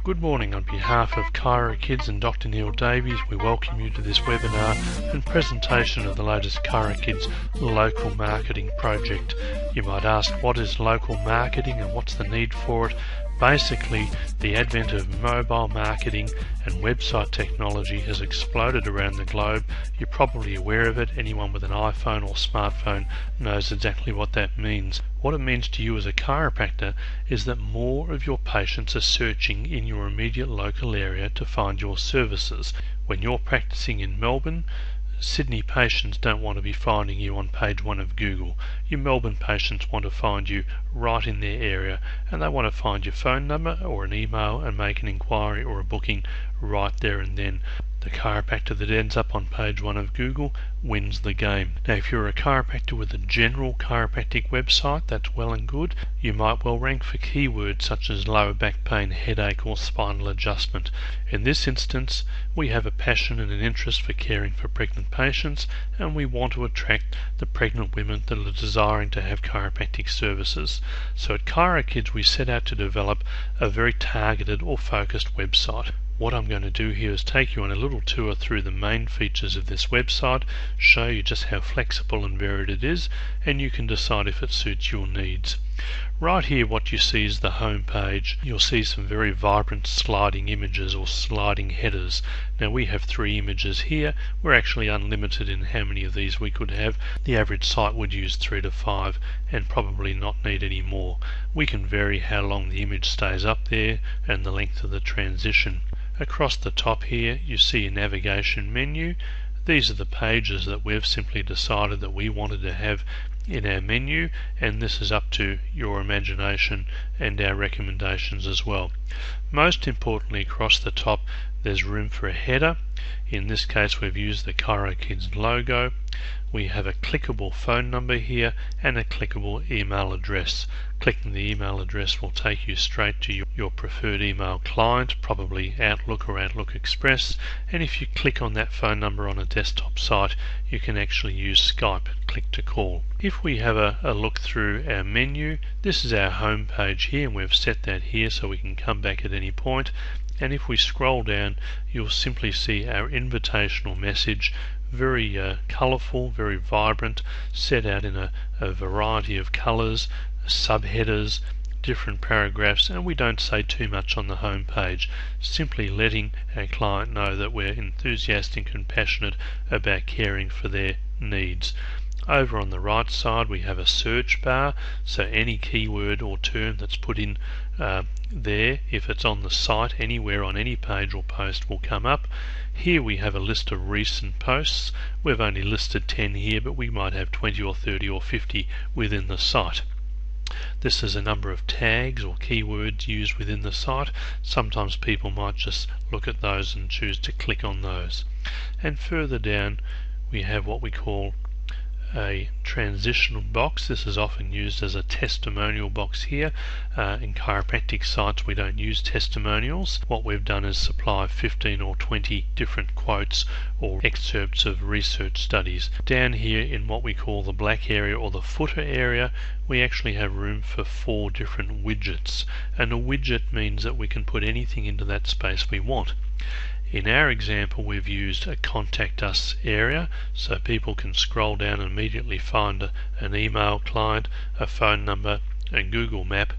Good morning. On behalf of Kiro Kids and Dr. Neil Davies, we welcome you to this webinar and presentation of the latest Kiro Kids local marketing project. You might ask, what is local marketing and what's the need for it? Basically, the advent of mobile marketing and website technology has exploded around the globe. You're probably aware of it. Anyone with an iPhone or smartphone knows exactly what that means. What it means to you as a chiropractor is that more of your patients are searching in your immediate local area to find your services. When you're practicing in Melbourne, Sydney patients don't want to be finding you on page 1 of Google. Your Melbourne patients want to find you right in their area, and they want to find your phone number or an email and make an inquiry or a booking right there and then. The chiropractor that ends up on page 1 of Google wins the game. Now, if you're a chiropractor with a general chiropractic website, that's well and good. You might well rank for keywords such as lower back pain, headache, or spinal adjustment. In this instance, we have a passion and an interest for caring for pregnant patients, and we want to attract the pregnant women that are desiring to have chiropractic services. So at Kiro Kids, we set out to develop a very targeted or focused website. What I'm going to do here is take you on a little tour through the main features of this website, show you just how flexible and varied it is, and you can decide if it suits your needs. Right here, what you see is the home page. You'll see some very vibrant sliding images or sliding headers. Now, we have 3 images here. We're actually unlimited in how many of these we could have. The average site would use 3 to 5 and probably not need any more. We can vary how long the image stays up there and the length of the transition. Across the top here, you see a navigation menu. These are the pages that we've simply decided that we wanted to have in our menu, and this is up to your imagination and our recommendations as well. Most importantly, across the top, there's room for a header. In this case, we've used the Kiro Kids logo. We have a clickable phone number here and a clickable email address. Clicking the email address will take you straight to your preferred email client, probably Outlook or Outlook Express, and if you click on that phone number on a desktop site, you can actually use Skype, click to call. If we have a look through our menu, this is our home page here, and we've set that here so we can come back at any point. And if we scroll down, you'll simply see our invitational message, very colourful, very vibrant, set out in a variety of colours, subheaders, different paragraphs, and we don't say too much on the home page, simply letting our client know that we're enthusiastic and passionate about caring for their needs. Over on the right side, we have a search bar, so any keyword or term that's put in there, if it's on the site anywhere on any page or post, will come up. Here we have a list of recent posts. We've only listed 10 here, but we might have 20 or 30 or 50 within the site. This is a number of tags or keywords used within the site. Sometimes people might just look at those and choose to click on those. And further down, we have what we call a transitional box. This is often used as a testimonial box here. In chiropractic sites, we don't use testimonials. What we've done is supply 15 or 20 different quotes or excerpts of research studies. Down here in what we call the black area or the footer area, we actually have room for 4 different widgets, and a widget means that we can put anything into that space we want. In our example, we've used a contact us area, so people can scroll down and immediately find an email client, a phone number, a Google map.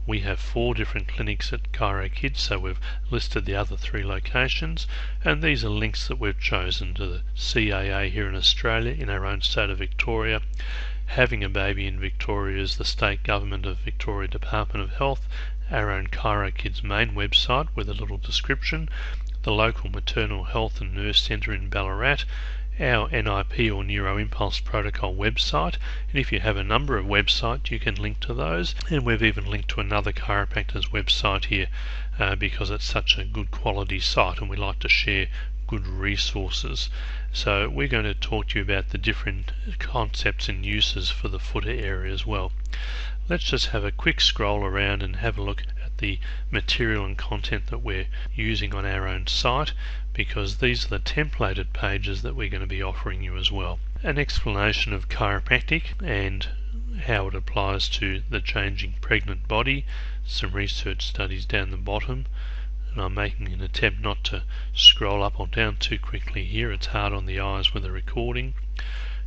We have 4 different clinics at Kiro Kids, so we've listed the other 3 locations, and these are links that we've chosen to the CAA here in Australia, in our own state of Victoria. Having a Baby in Victoria is the state government of Victoria Department of Health, our own Kiro Kids main website with a little description, the local maternal health and nurse centre in Ballarat, our NIP or Neuro Impulse Protocol website, and if you have a number of websites you can link to those, and we've even linked to another chiropractor's website here because it's such a good quality site and we like to share good resources. So we're going to talk to you about the different concepts and uses for the footer area as well. Let's just have a quick scroll around and have a look at the material and content that we're using on our own site, because these are the templated pages that we're going to be offering you as well. An explanation of chiropractic and how it applies to the changing pregnant body, some research studies down the bottom, and I'm making an attempt not to scroll up or down too quickly here, it's hard on the eyes with a recording.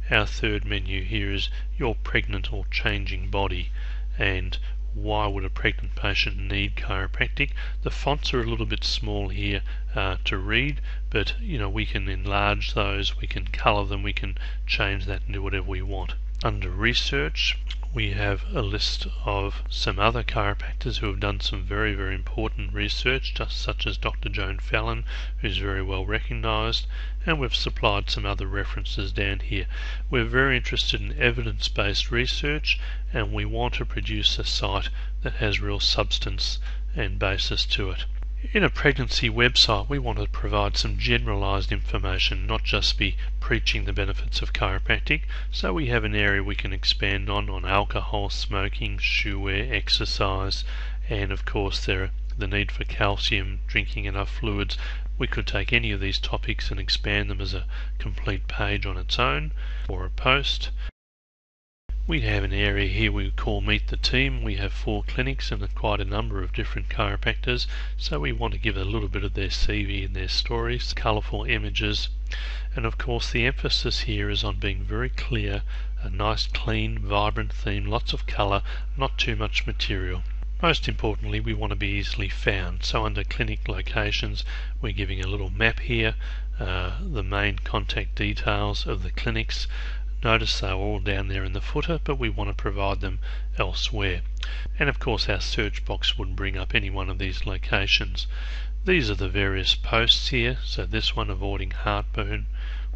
Our third menu here is your pregnant or changing body, and why would a pregnant patient need chiropractic? The fonts are a little bit small here to read, but we can enlarge those, we can colour them, we can change that and do whatever we want. Under research, we have a list of some other chiropractors who have done some very, very important research, just such as Dr. Joan Fallon, who's very well recognised, and we've supplied some other references down here. We're very interested in evidence-based research, and we want to produce a site that has real substance and basis to it. In a pregnancy website, we want to provide some generalised information, not just be preaching the benefits of chiropractic. So we have an area we can expand on alcohol, smoking, shoe wear, exercise, and of course the need for calcium, drinking enough fluids. We could take any of these topics and expand them as a complete page on its own or a post. We have an area here we call Meet the Team. We have 4 clinics and quite a number of different chiropractors, so we want to give a little bit of their CV and their stories, colourful images, and of course the emphasis here is on being very clear, a nice clean vibrant theme, lots of colour, not too much material. Most importantly, we want to be easily found, so under clinic locations we're giving a little map here, the main contact details of the clinics. Notice they're all down there in the footer, but we want to provide them elsewhere. And of course our search box would bring up any one of these locations. These are the various posts here, so this one, avoiding heartburn,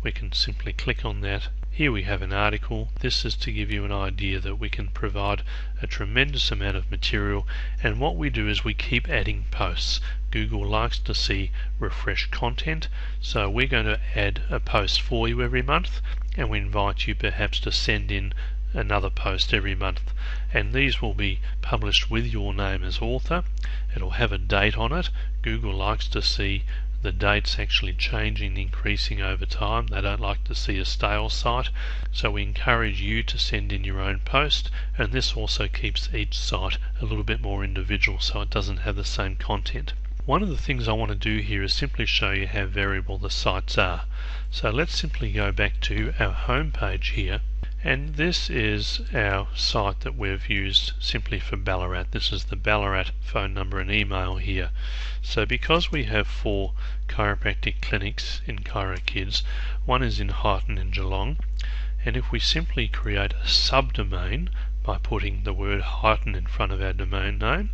we can simply click on that. Here we have an article. This is to give you an idea that we can provide a tremendous amount of material, and what we do is we keep adding posts. Google likes to see refreshed content, so we're going to add a post for you every month, and we invite you perhaps to send in another post every month, and these will be published with your name as author. It'll have a date on it. Google likes to see the dates actually changing, increasing over time. They don't like to see a stale site, so we encourage you to send in your own post, and this also keeps each site a little bit more individual so it doesn't have the same content. One of the things I want to do here is simply show you how variable the sites are. So let's simply go back to our home page here, and this is our site that we've used simply for Ballarat. This is the Ballarat phone number and email here. So because we have 4 chiropractic clinics in ChiroKids, one is in Highton and Geelong, and if we simply create a subdomain by putting the word Highton in front of our domain name,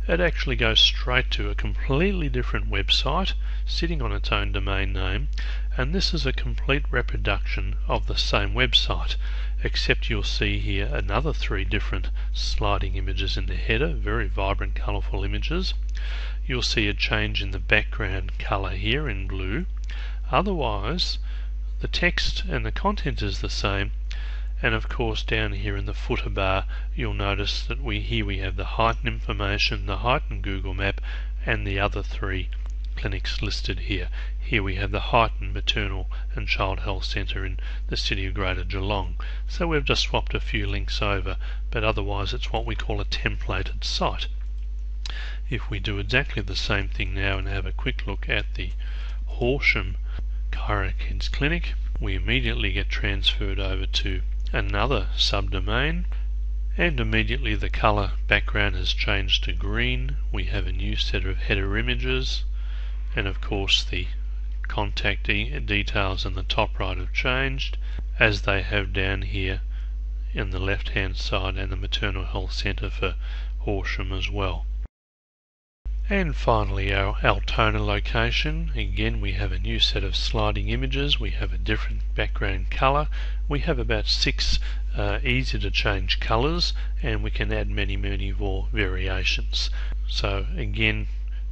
it actually goes straight to a completely different website sitting on its own domain name, and this is a complete reproduction of the same website, except you'll see here another 3 different sliding images in the header, very vibrant colourful images. You'll see a change in the background colour here in blue. Otherwise the text and the content is the same. And of course down here in the footer bar you'll notice that we have the Highton information, the Highton Google map, and the other 3 clinics listed here. Here we have the Highton Maternal and Child Health Centre in the city of Greater Geelong. So we've just swapped a few links over, but otherwise it's what we call a templated site. If we do exactly the same thing now and have a quick look at the Horsham ChiroKids Clinic, we immediately get transferred over to another subdomain, and immediately the colour background has changed to green. We have a new set of header images, and of course the contact details in the top right have changed, as they have down here in the left hand side, and the Maternal Health Centre for Horsham as well. And finally our Altona location. Again we have a new set of sliding images, we have a different background colour, we have about 6 easy to change colours, and we can add many more variations. So again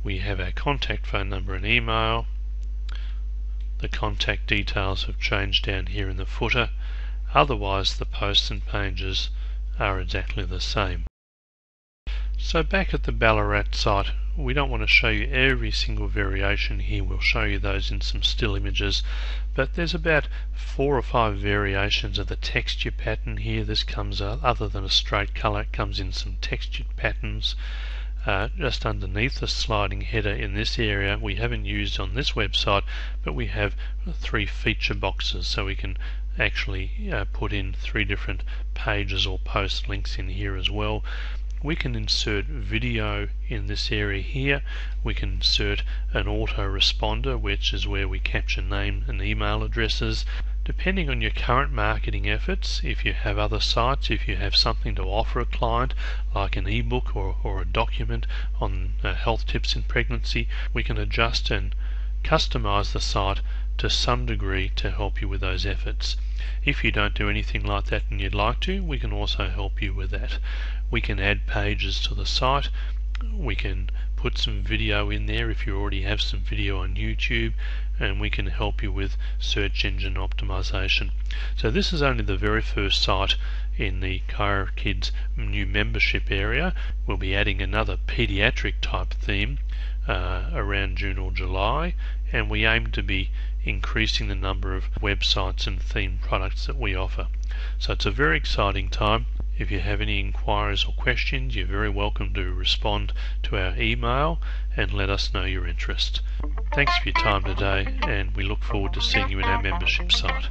we have our contact phone number and email. The contact details have changed down here in the footer. Otherwise the posts and pages are exactly the same. So back at the Ballarat site, we don't want to show you every single variation here. We'll show you those in some still images, but there's about 4 or 5 variations of the texture pattern here. This comes other than a straight colour, it comes in some textured patterns. Just underneath the sliding header in this area we haven't used on this website, but we have 3 feature boxes, so we can actually put in 3 different pages or post links in here as well. We can insert video in this area here. We can insert an autoresponder, which is where we capture name and email addresses. Depending on your current marketing efforts, if you have other sites, if you have something to offer a client, like an ebook or a document on health tips in pregnancy, we can adjust and customize the site to some degree to help you with those efforts. If you don't do anything like that and you'd like to, we can also help you with that. We can add pages to the site. We can put some video in there if you already have some video on YouTube, and we can help you with search engine optimization. So this is only the very first site in the Chiro Kids new membership area. We'll be adding another pediatric type theme around June or July, and we aim to be increasing the number of websites and themed products that we offer. So it's a very exciting time. If you have any inquiries or questions, you're very welcome to respond to our email and let us know your interest. Thanks for your time today, and we look forward to seeing you in our membership site.